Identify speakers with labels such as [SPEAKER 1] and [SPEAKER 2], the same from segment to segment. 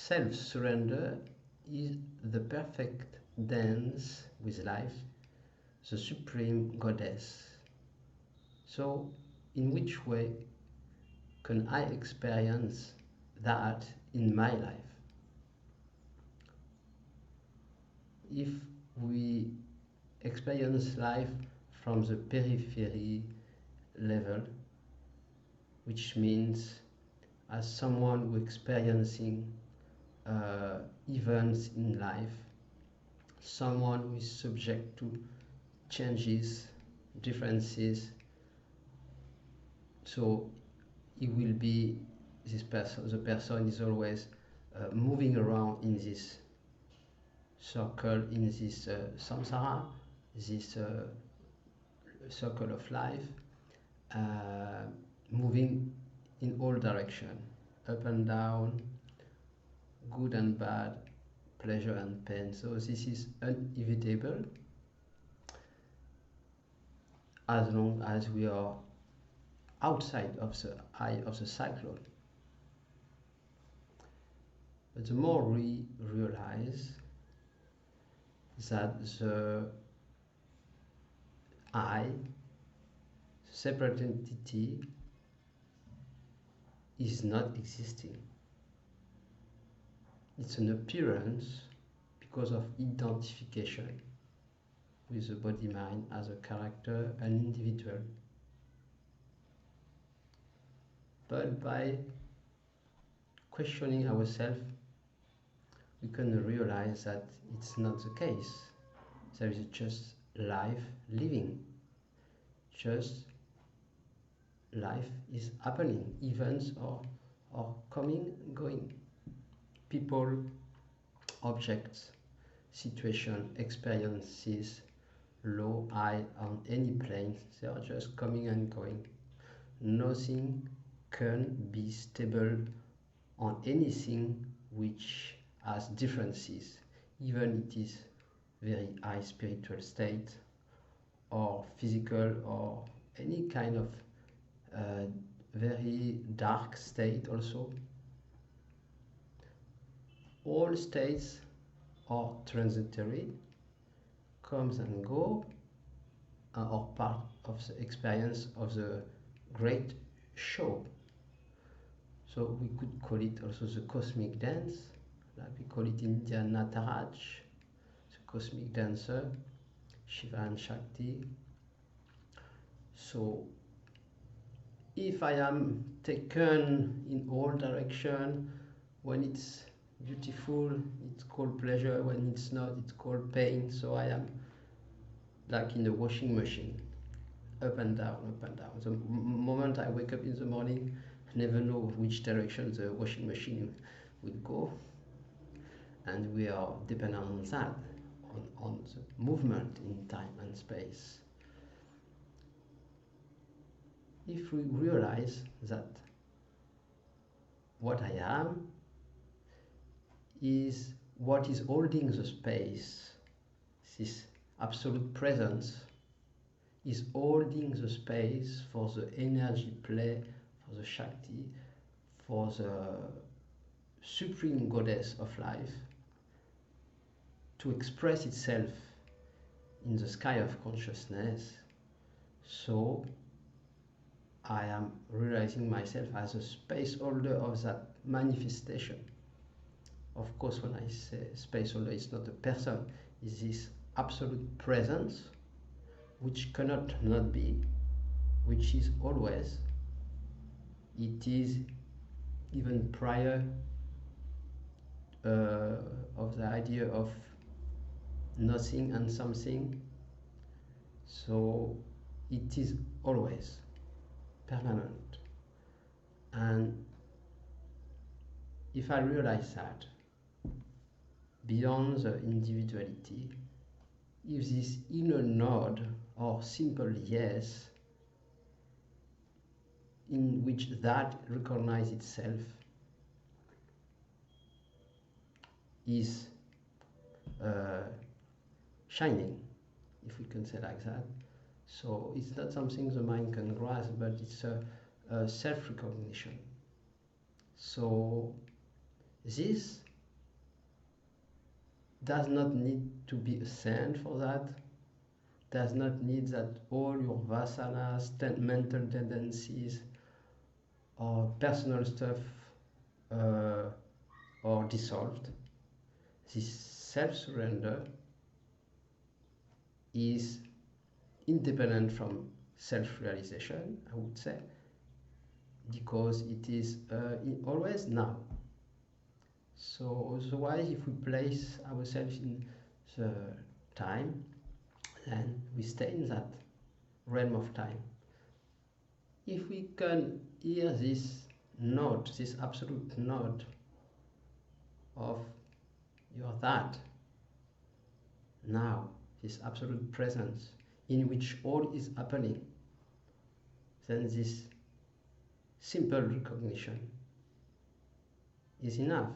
[SPEAKER 1] self-surrender is the perfect dance with life, the supreme goddess. So, in which way can I experience that in my life? If we experience life from the periphery level, which means as someone who experiencing events in life, someone who is subject to changes, differences, so he will be this person. The person is always moving around in this circle, in this samsara, this circle of life, uh, moving in all direction, up and down, good and bad, pleasure and pain. So this is inevitable as long as we are outside of the eye of the cyclone. But the more we realize that the I, separate entity, is not existing. It's an appearance because of identification with the body-mind as a character, an individual. But by questioning ourselves, we can realize that it's not the case. There is just life living. Just life is happening. Events are coming, going. People, objects, situation, experiences, low, high, on any plane, they are just coming and going. Nothing can be stable on anything which has differences, even it is very high spiritual state or physical or any kind of very dark state also. All states are transitory, comes and go, are part of the experience of the great show. So we could call it also the cosmic dance, like we call it in India Nataraj, the cosmic dancer, Shiva and Shakti. So if I am taken in all direction, when it's beautiful, it's called pleasure, when it's not, it's called pain. So I am like in a washing machine, up and down, up and down. The moment I wake up in the morning, I never know which direction the washing machine will go, and we are dependent on that, on the movement in time and space. If we realize that what I am is what is holding the space, this absolute presence is holding the space for the energy play, for the Shakti, for the supreme goddess of life to express itself in the sky of consciousness. So I am realizing myself as a space holder of that manifestation. Of course, when I say space holder, it's not a person, it's this absolute presence which cannot not be, which is always. It is even prior of the idea of nothing and something. So it is always permanent. And if I realize that, beyond the individuality, if this inner nod or simple yes, in which that recognizes itself, is shining, if we can say like that. So it's not something the mind can grasp, but it's a self-recognition. So this does not need to be a saint for that, does not need that all your vasanas, mental tendencies, or personal stuff uh, are dissolved. This self-surrender is independent from self-realization, I would say, because it is always now. So otherwise, if we place ourselves in the time, then we stay in that realm of time. If we can hear this note, this absolute note of your that, now, this absolute presence in which all is happening, then this simple recognition is enough.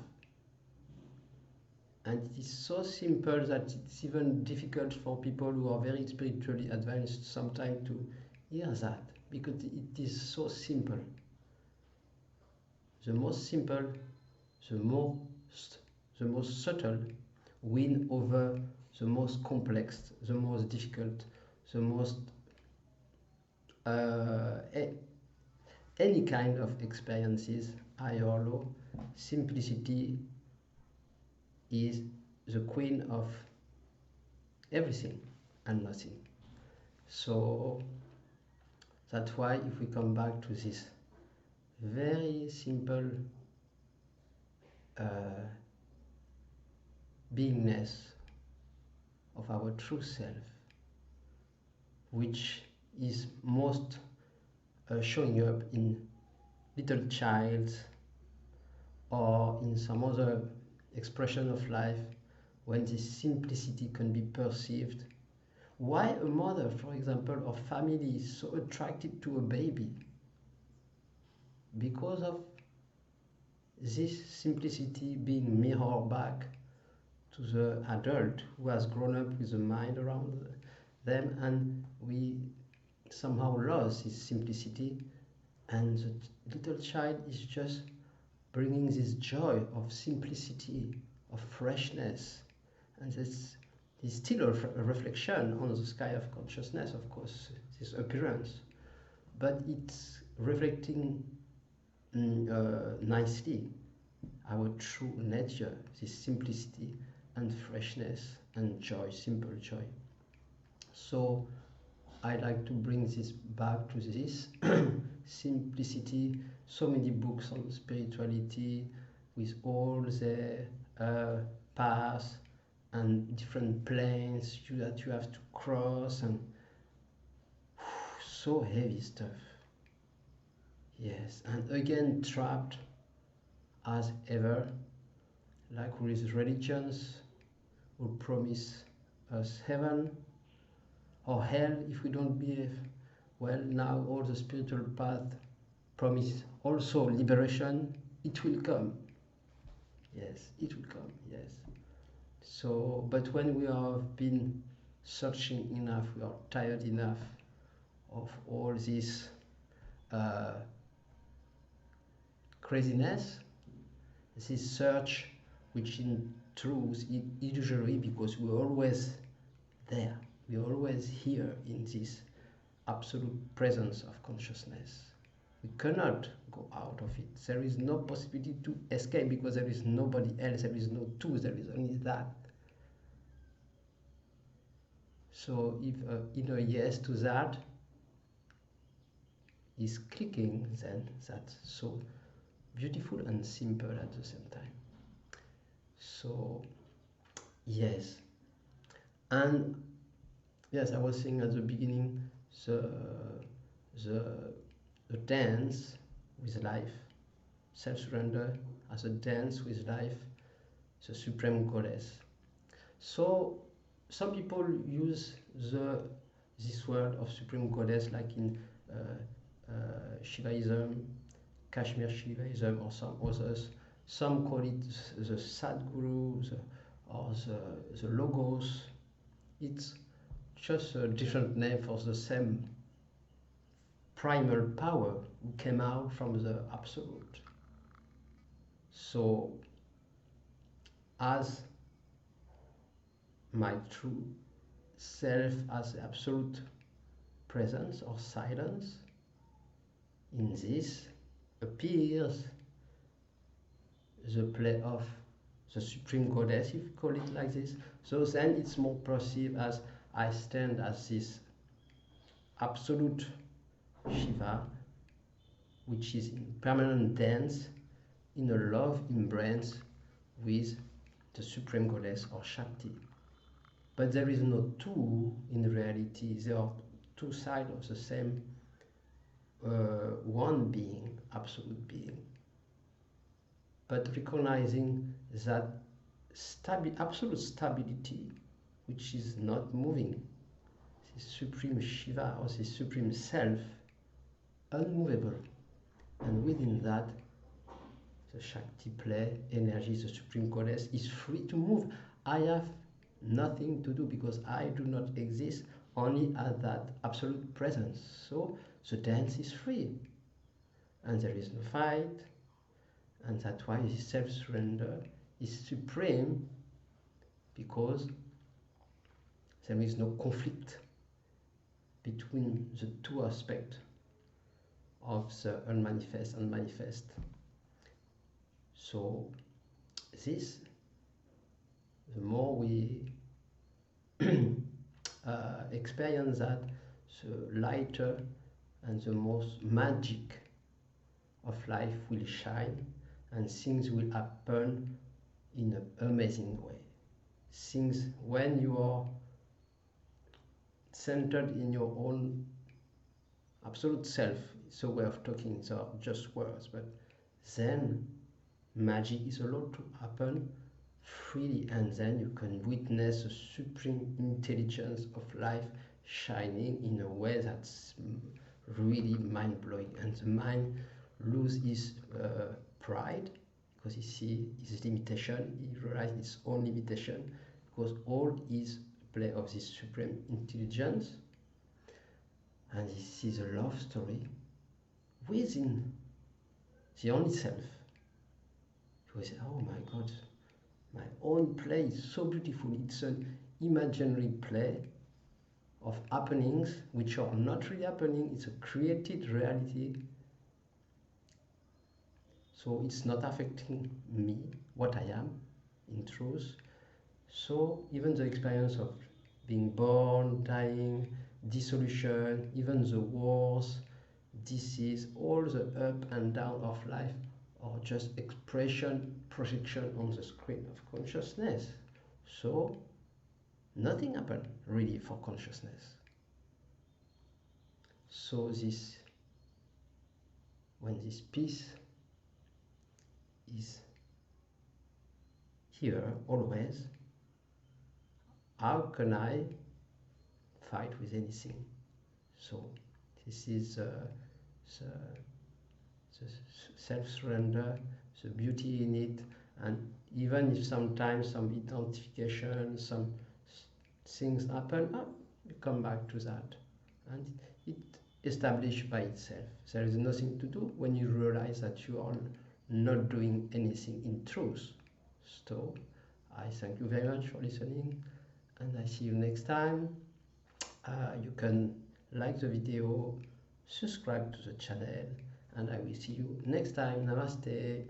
[SPEAKER 1] And it is so simple that it's even difficult for people who are very spiritually advanced sometimes to hear that, because it is so simple. The most simple, the most subtle win over the most complex, the most difficult, the most any kind of experiences, high or low. Simplicity is the queen of everything and nothing. So that's why if we come back to this very simple beingness of our true self, which is most showing up in little child or in some other expression of life, when this simplicity can be perceived. Why a mother, for example, or family is so attracted to a baby? Because of this simplicity being mirrored back to the adult who has grown up with a mind around them, and we somehow lost this simplicity, and the little child is just bringing this joy of simplicity, of freshness, and this is still a reflection on the sky of consciousness, of course, this appearance, but it's reflecting nicely our true nature, this simplicity and freshness and joy, simple joy. So I like to bring this back to this simplicity. So many books on spirituality with all the paths and different planes that you have to cross, and so heavy stuff. Yes, and again trapped as ever, like with religions who promise us heaven or hell if we don't behave well. Now all the spiritual path promise also liberation. It will come. Yes, it will come. Yes. So, but when we have been searching enough, we are tired enough of all this craziness, this search, which in truth is illusory, because we're always there, we're always here in this absolute presence of consciousness. We cannot go out of it. There is no possibility to escape, because there is nobody else, there is no two, there is only that. So if inner yes to that is clicking, then that's so beautiful and simple at the same time. So yes, and yes, I was saying at the beginning, the dance with life, self-surrender as a dance with life, the supreme goddess. So some people use this word of supreme goddess like in Shivaism, Kashmir Shivaism, or some others. Some call it the Sadguru, or the Logos. It's just a different name for the same primal power who came out from the Absolute. So, as my true self as absolute presence or silence, in this appears the play of the Supreme Goddess, if you call it like this. So then it's more perceived as I stand as this absolute Shiva, which is in permanent dance, in a love embrace with the Supreme Goddess or Shakti. But there is no two in reality, there are two sides of the same one being, absolute being. But recognizing that absolute stability, which is not moving, the Supreme Shiva or the Supreme Self, unmovable. And within that, the Shakti play, energy, the Supreme Goddess, is free to move. I have nothing to do because I do not exist, only at that absolute presence. So the dance is free. And there is no fight. And that's why this self-surrender is supreme, because there is no conflict between the two aspects of the unmanifest and manifest. So this, the more we experience that, the lighter and the most magic of life will shine, and things will happen in an amazing way. Things, when you are centered in your own absolute self, it's a way of talking, it's not just words, but then magic is allowed to happen freely, and then you can witness the supreme intelligence of life shining in a way that's really mind-blowing, and the mind loses pride, because he sees his limitation, he realizes his own limitation, because all is play of this supreme intelligence, and this is a love story within the only self. You will say, oh my God, my own play is so beautiful. It's an imaginary play of happenings which are not really happening. It's a created reality. So it's not affecting me, what I am in truth. So even the experience of being born, dying, dissolution, even the wars, disease, all the up and down of life are just expression, projection on the screen of consciousness. So nothing happened really for consciousness. So this, when this peace is here always, how can I fight with anything? So this is the self-surrender, the beauty in it, and even if sometimes some identification, some things happen, you come back to that, and it established by itself. There is nothing to do when you realize that you are not doing anything in truth. So I thank you very much for listening, and I see you next time. You can like the video, subscribe to the channel, and I will see you next time. Namaste.